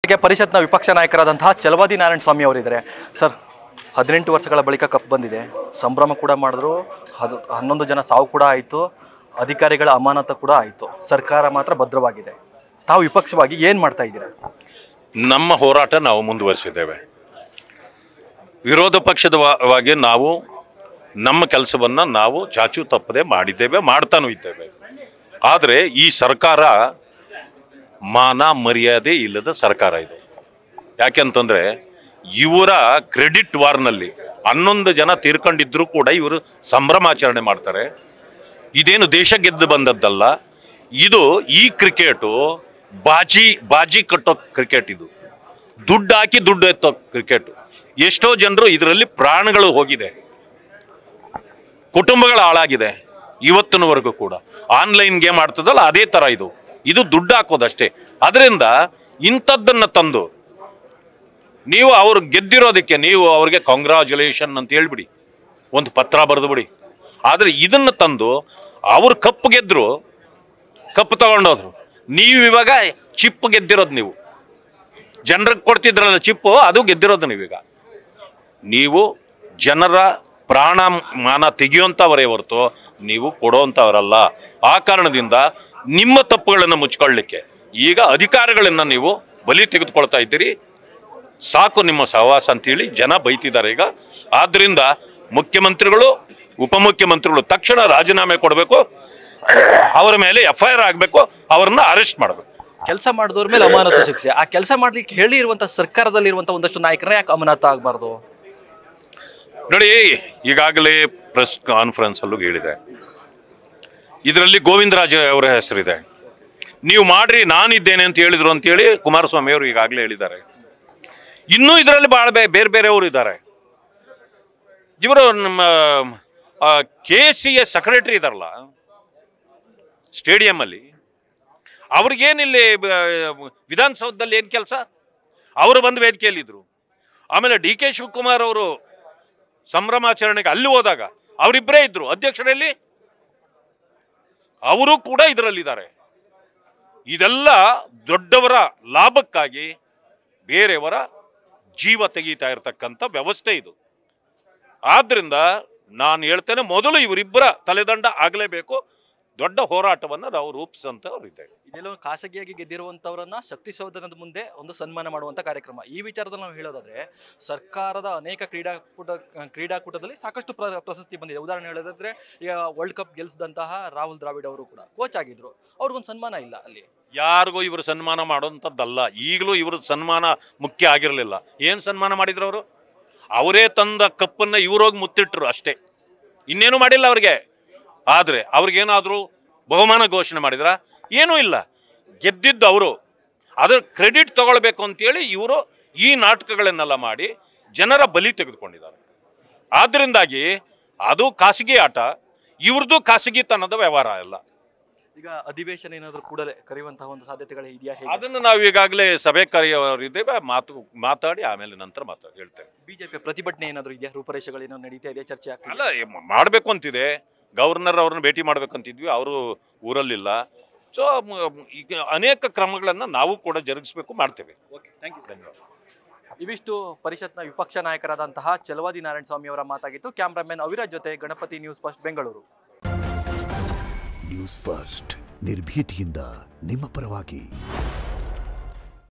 ಪರಿಷತ್ನ ವಿಪಕ್ಷ ನಾಯಕರಾದಂತಹ ಛಲವಾದಿ ನಾರಾಯಣ ಸ್ವಾಮಿ ಅವರಿದ್ದಾರೆ. ಸರ್, 18 ವರ್ಷಗಳ ಬಳಿಕ ಕಪ್ ಬಂದಿದೆ, ಸಂಭ್ರಮ ಕೂಡ ಮಾಡಿದ್ರು, 11 ಜನ ಸಾವು ಕೂಡ ಆಯಿತು, ಅಧಿಕಾರಿಗಳ ಅಮಾನತು ಕೂಡ ಆಯಿತು, ಸರ್ಕಾರ ಮಾತ್ರ ಭದ್ರವಾಗಿದೆ. ತಾವು ವಿಪಕ್ಷವಾಗಿ ಏನು ಮಾಡ್ತಾ ಇದ್ದೀರಾ? ನಮ್ಮ ಹೋರಾಟ ನಾವು ಮುಂದುವರಿಸಿದ್ದೇವೆ. ವಿರೋಧ ಪಕ್ಷದವಾಗಿ ನಾವು ನಮ್ಮ ಕೆಲಸವನ್ನು ನಾವು ಚಾಚು ತಪ್ಪದೆ ಮಾಡಿದ್ದೇವೆ, ಮಾಡ್ತಾನೂ ಇದ್ದೇವೆ. ಆದರೆ ಈ ಸರ್ಕಾರ ಮಾನ ಮರ್ಯಾದೆ ಇಲ್ಲದ ಸರ್ಕಾರ ಇದು. ಯಾಕೆಂತಂದರೆ ಇವರ ಕ್ರೆಡಿಟ್ ವಾರ್ನಲ್ಲಿ 11 ಜನ ತೀರ್ಕೊಂಡಿದ್ರು ಕೂಡ ಇವರು ಸಂಭ್ರಮಾಚರಣೆ ಮಾಡ್ತಾರೆ. ಇದೇನು ದೇಶ ಗೆದ್ದು ಬಂದದ್ದಲ್ಲ, ಇದು ಈ ಕ್ರಿಕೆಟು ಬಾಜಿ ಕಟ್ಟೋ ಕ್ರಿಕೆಟ್. ಇದು ದುಡ್ಡು ಹಾಕಿ ದುಡ್ಡು ಎತ್ತೋ ಕ್ರಿಕೆಟ್. ಎಷ್ಟೋ ಜನರು ಇದರಲ್ಲಿ ಪ್ರಾಣಗಳು ಹೋಗಿದೆ, ಕುಟುಂಬಗಳು ಹಾಳಾಗಿದೆ. ಇವತ್ತಿನವರೆಗೂ ಕೂಡ ಆನ್ಲೈನ್ ಗೇಮ್ ಆಡ್ತದಲ್ಲ, ಅದೇ ಥರ ಇದು ದುಡ್ಡು ಹಾಕೋದಷ್ಟೇ. ಅದರಿಂದ ಇಂಥದ್ದನ್ನು ತಂದು ನೀವು ಅವ್ರು ಗೆದ್ದಿರೋದಕ್ಕೆ ನೀವು ಅವ್ರಿಗೆ ಕಾಂಗ್ರಾಚುಲೇಷನ್ ಅಂತ ಹೇಳ್ಬಿಡಿ, ಒಂದು ಪತ್ರ ಬರೆದು ಬಿಡಿ. ಆದರೆ ಇದನ್ನು ತಂದು ಅವ್ರು ಕಪ್ಪು ಗೆದ್ದರು, ಕಪ್ಪು ತಗೊಂಡೋದ್ರು, ನೀವು ಇವಾಗ ಚಿಪ್ಪು ಗೆದ್ದಿರೋದು. ನೀವು ಜನರಿಗೆ ಕೊಡ್ತಿದ್ರಲ್ಲ ಚಿಪ್ಪು, ಅದು ಗೆದ್ದಿರೋದು ನೀವೀಗ. ನೀವು ಜನರ ಪ್ರಾಣ ಮಾನ ತೆಗೆಯುವಂಥವರೇ ಹೊರತು ನೀವು ಕೊಡುವಂಥವರಲ್ಲ. ಆ ಕಾರಣದಿಂದ ನಿಮ್ಮ ತಪ್ಪುಗಳನ್ನು ಮುಚ್ಕೊಳ್ಳಿಕ್ಕೆ ಈಗ ಅಧಿಕಾರಿಗಳನ್ನು ನೀವು ಬಲಿ ತೆಗೆದುಕೊಳ್ತಾ ಇದ್ದೀರಿ. ಸಾಕು ನಿಮ್ಮ ಸಹವಾಸ ಅಂತೇಳಿ ಜನ ಬೈತಿದ್ದಾರೆ ಈಗ. ಆದ್ದರಿಂದ ಮುಖ್ಯಮಂತ್ರಿಗಳು, ಉಪಮುಖ್ಯಮಂತ್ರಿಗಳು ತಕ್ಷಣ ರಾಜೀನಾಮೆ ಕೊಡಬೇಕು, ಅವರ ಮೇಲೆ FIR ಆಗಬೇಕು, ಅವರನ್ನ ಅರೆಸ್ಟ್ ಮಾಡಬೇಕು. ಕೆಲಸ ಮಾಡಿದವ್ರ ಮೇಲೆ ಅಮಾನತು ಶಿಕ್ಷೆ. ಆ ಕೆಲಸ ಮಾಡ್ಲಿಕ್ಕೆ ಹೇಳಿರುವಂಥ ಸರ್ಕಾರದಲ್ಲಿರುವಂಥ ಒಂದಷ್ಟು ನಾಯಕರೇ ಯಾಕೆ ಅಮಾನತು ಆಗಬಾರ್ದು? ನೋಡಿ, ಈಗಾಗಲೇ ಪ್ರೆಸ್ ಕಾನ್ಫರೆನ್ಸಲ್ಲೂ ಹೇಳಿದೆ, ಇದರಲ್ಲಿ ಗೋವಿಂದರಾಜ್ ಅವರ ಹೆಸರಿದೆ. ನೀವು ಮಾಡ್ರಿ, ನಾನಿದ್ದೇನೆ ಅಂತ ಹೇಳಿದ್ರು ಅಂತೇಳಿ ಕುಮಾರಸ್ವಾಮಿ ಅವರು ಈಗಾಗಲೇ ಹೇಳಿದ್ದಾರೆ. ಇನ್ನೂ ಇದರಲ್ಲಿ ಭಾಳ ಬೇರೆ ಬೇರೆಯವರು ಇದ್ದಾರೆ. ಇವರು ನಮ್ಮ KCA ಸೆಕ್ರೆಟರಿ ಇದಾರಲ್ಲ ಸ್ಟೇಡಿಯಮಲ್ಲಿ, ಅವ್ರಿಗೇನಿಲ್ಲಿ ವಿಧಾನಸೌಧದಲ್ಲಿ ಏನು ಕೆಲಸ? ಅವರು ಬಂದು ವೇದಿಕೆಯಲ್ಲಿದ್ದರು. ಆಮೇಲೆ DK ಶಿವಕುಮಾರ್ ಅವರು ಸಂಭ್ರಮಾಚರಣೆಗೆ ಅಲ್ಲಿ ಹೋದಾಗ ಅವರಿಬ್ಬರೇ ಇದ್ರು ಅಧ್ಯಕ್ಷರಲ್ಲಿ, ಅವರು ಕೂಡ ಇದರಲ್ಲಿದ್ದಾರೆ. ಇದೆಲ್ಲ ದೊಡ್ಡವರ ಲಾಭಕ್ಕಾಗಿ ಬೇರೆಯವರ ಜೀವ ತೆಗೀತಾ ಇರತಕ್ಕಂಥ ವ್ಯವಸ್ಥೆ ಇದು. ಆದ್ರಿಂದ ನಾನು ಹೇಳ್ತೇನೆ, ಮೊದಲು ಇವರಿಬ್ಬರ ತಲೆದಂಡ ಆಗಲೇಬೇಕು. ದೊಡ್ಡ ಹೋರಾಟವನ್ನು ನಾವು ರೂಪಿಸಂತವರಿದ್ದೇವೆ. ಇದೆಲ್ಲ ಖಾಸಗಿಯಾಗಿ ಗೆದ್ದಿರುವಂಥವರನ್ನ ಶಕ್ತಿಸೌಧದ ಮುಂದೆ ಒಂದು ಸನ್ಮಾನ ಮಾಡುವಂಥ ಕಾರ್ಯಕ್ರಮ. ಈ ವಿಚಾರದಲ್ಲಿ ನಾವು ಹೇಳೋದಾದ್ರೆ, ಸರ್ಕಾರದ ಅನೇಕ ಕ್ರೀಡಾಕೂಟದಲ್ಲಿ ಸಾಕಷ್ಟು ಪ್ರಶಸ್ತಿ ಬಂದಿದೆ. ಉದಾಹರಣೆ ಹೇಳೋದಾದ್ರೆ, ಈಗ ವರ್ಲ್ಡ್ ಕಪ್ ಗೆಲ್ಲಿಸಿದಂತಹ ರಾಹುಲ್ ದ್ರಾವಿಡ್ ಅವರು ಕೂಡ ಕೋಚ್ ಆಗಿದ್ರು, ಅವ್ರಿಗೊಂದು ಸನ್ಮಾನ ಇಲ್ಲ. ಅಲ್ಲಿ ಯಾರಿಗೂ ಇವರು ಸನ್ಮಾನ ಮಾಡುವಂಥದ್ದಲ್ಲ. ಈಗಲೂ ಇವ್ರ ಸನ್ಮಾನ ಮುಖ್ಯ ಆಗಿರಲಿಲ್ಲ. ಏನು ಸನ್ಮಾನ ಮಾಡಿದ್ರು ಅವರು? ಅವರೇ ತಂದ ಕಪ್ಪನ್ನು ಇವರೋಗಿ ಮುತ್ತಿಟ್ರು ಅಷ್ಟೇ, ಇನ್ನೇನು ಮಾಡಿಲ್ಲ ಅವ್ರಿಗೆ. ಆದರೆ ಅವ್ರಿಗೇನಾದರೂ ಬಹುಮಾನ ಘೋಷಣೆ ಮಾಡಿದ್ರ? ಏನೂ ಇಲ್ಲ. ಗೆದ್ದಿದ್ದು ಅವರು, ಅದರ ಕ್ರೆಡಿಟ್ ತಗೊಳ್ಬೇಕು ಅಂತೇಳಿ ಇವರು ಈ ನಾಟಕಗಳನ್ನೆಲ್ಲ ಮಾಡಿ ಜನರ ಬಲಿ ತೆಗೆದುಕೊಂಡಿದ್ದಾರೆ. ಆದ್ದರಿಂದಾಗಿ ಅದು ಖಾಸಗಿ ಆಟ, ಇವ್ರದ್ದು ಖಾಸಗಿತನದ ವ್ಯವಹಾರ ಅಲ್ಲ. ಈಗ ಅಧಿವೇಶನ ಏನಾದರೂ ಕೂಡಲೇ ಕರೆಯುವಂತಹ ಒಂದು ಸಾಧ್ಯತೆಗಳು ಇದೆಯಾ? ಅದನ್ನು ನಾವು ಈಗಾಗಲೇ ಸಭೆ ಕರೆಯೋರಿದ್ದೇವೆ, ಮಾತಾಡಿ ಆಮೇಲೆ ನಂತರ ಹೇಳ್ತೇವೆ. ಬಿಜೆಪಿ ಪ್ರತಿಭಟನೆ ಏನಾದರೂ ಇದೆಯಾ? ರೂಪರೇಷೆಗಳೇನೋ ನಡೀತಾ ಇದೆ, ಚರ್ಚೆ ಆಗ್ತದೆ? ಅಲ್ಲ, ಮಾಡಬೇಕು ಅಂತಿದೆ. ಗವರ್ನರ್ ಅವ್ರನ್ನ ಭೇಟಿ ಮಾಡ್ಬೇಕಂತಿದ್ವಿ, ಅವರು ಊರಲ್ಲಿಲ್ಲ. ಸೊ ಈಗ ಅನೇಕ ಕ್ರಮಗಳನ್ನು ನಾವು ಕೂಡ ಜರುಗಿಸ್ಬೇಕು, ಮಾಡ್ತೇವೆ. Okay, thank you. ಧನ್ಯವಾದ. ಇವಿಷ್ಟು ಪರಿಷತ್ನ ವಿಪಕ್ಷ ನಾಯಕರಾದಂತಹ ಛಲವಾದಿ ನಾರಾಯಣ ಸ್ವಾಮಿ ಅವರ ಮಾತಾಗಿತ್ತು. ಕ್ಯಾಮ್ರಾಮನ್ ಅವಿರಾಜ್ ಜೊತೆ Ganapati, news first, Bengaluru. News first, ನಿರ್ಭೀತಿಯಿಂದ ನಿಮ್ಮ ಪರವಾಗಿ.